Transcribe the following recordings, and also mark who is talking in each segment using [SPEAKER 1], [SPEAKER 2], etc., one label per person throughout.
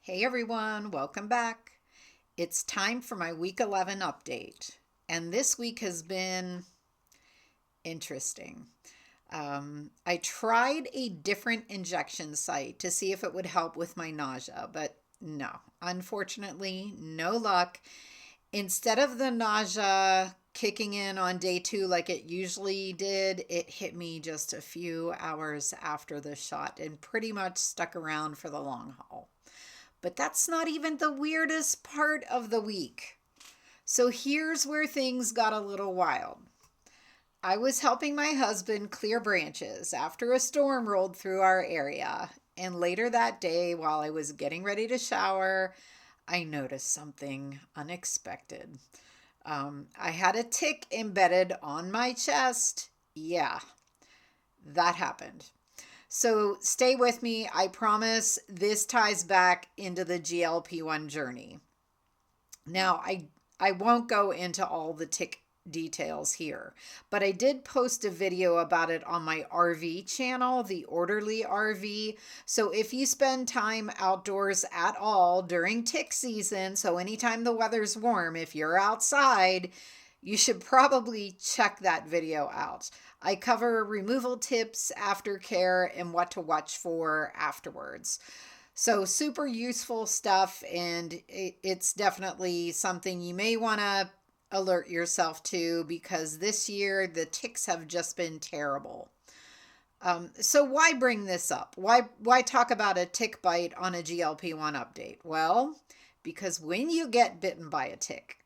[SPEAKER 1] Hey everyone, welcome back. It's time for my week 11 update. And this week has been interesting. I tried a different injection site to see if it would help with my nausea, but no, unfortunately, no luck. Instead of the nausea kicking in on day 2 like it usually did, it hit me just a few hours after the shot and pretty much stuck around for the long haul. But that's not even the weirdest part of the week. So here's where things got a little wild. I was helping my husband clear branches after a storm rolled through our area. And later that day, while I was getting ready to shower, I noticed something unexpected. I had a tick embedded on my chest. Yeah, that happened. So stay with me. I promise this ties back into the GLP-1 journey. Now, I won't go into all the tick details here, but I did post a video about it on my RV channel, the Orderly RV. So if you spend time outdoors at all during tick season, so anytime the weather's warm, if you're outside, you should probably check that video out. I cover removal tips, aftercare, and what to watch for afterwards. So super useful stuff, and it's definitely something you may want to alert yourself to because this year the ticks have just been terrible. So why bring this up? Why talk about a tick bite on a GLP-1 update? Well, because when you get bitten by a tick,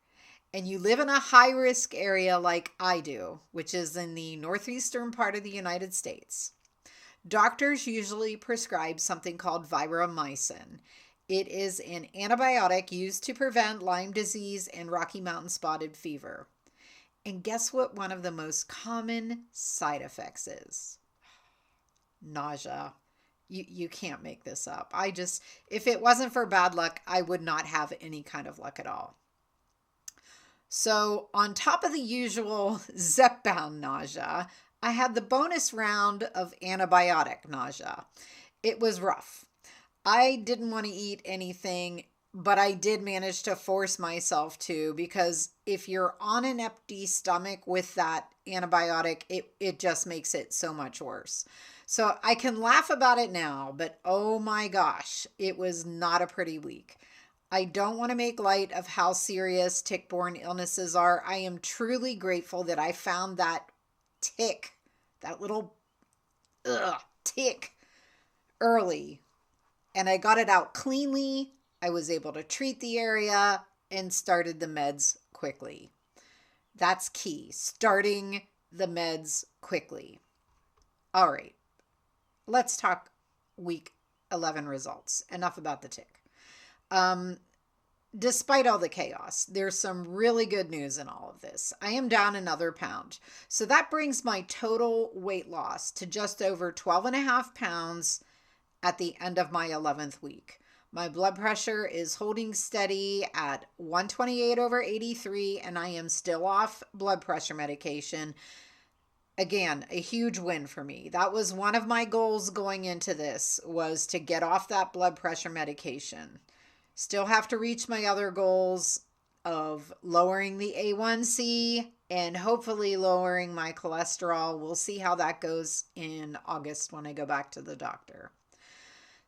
[SPEAKER 1] and you live in a high-risk area like I do, which is in the northeastern part of the United States, doctors usually prescribe something called Vibramycin. It is an antibiotic used to prevent Lyme disease and Rocky Mountain spotted fever. And guess what one of the most common side effects is? Nausea. You can't make this up. If it wasn't for bad luck, I would not have any kind of luck at all. So on top of the usual Zepbound nausea, I had the bonus round of antibiotic nausea. It was rough. I didn't want to eat anything, but I did manage to force myself to because if you're on an empty stomach with that antibiotic, it just makes it so much worse. So I can laugh about it now, but oh my gosh, it was not a pretty week. I don't want to make light of how serious tick-borne illnesses are. I am truly grateful that I found that tick, that little tick early, and I got it out cleanly. I was able to treat the area and started the meds quickly. That's key, starting the meds quickly. All right, let's talk week 11 results. Enough about the tick. Despite all the chaos, there's some really good news in all of this. I am down another pound. So that brings my total weight loss to just over 12.5 pounds at the end of my 11th week. My blood pressure is holding steady at 128/83, and I am still off blood pressure medication. Again, a huge win for me. That was one of my goals going into this, was to get off that blood pressure medication. Still have to reach my other goals of lowering the A1C and hopefully lowering my cholesterol. We'll see how that goes in August when I go back to the doctor.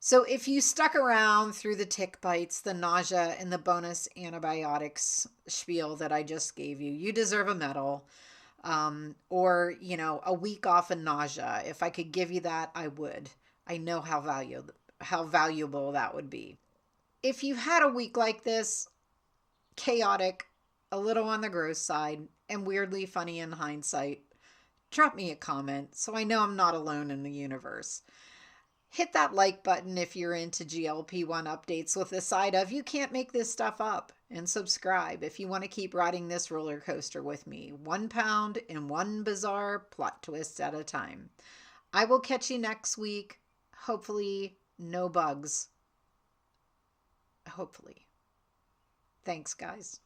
[SPEAKER 1] So if you stuck around through the tick bites, the nausea, and the bonus antibiotics spiel that I just gave you, you deserve a medal. Or, a week off of nausea. If I could give you that, I would. I know how valuable that would be. If you had a week like this, chaotic, a little on the gross side, and weirdly funny in hindsight, drop me a comment so I know I'm not alone in the universe. Hit that like button if you're into GLP-1 updates with the side of you can't make this stuff up, and subscribe if you want to keep riding this roller coaster with me, 1 pound and one bizarre plot twist at a time. I will catch you next week. Hopefully, no bugs. Hopefully. Thanks, guys.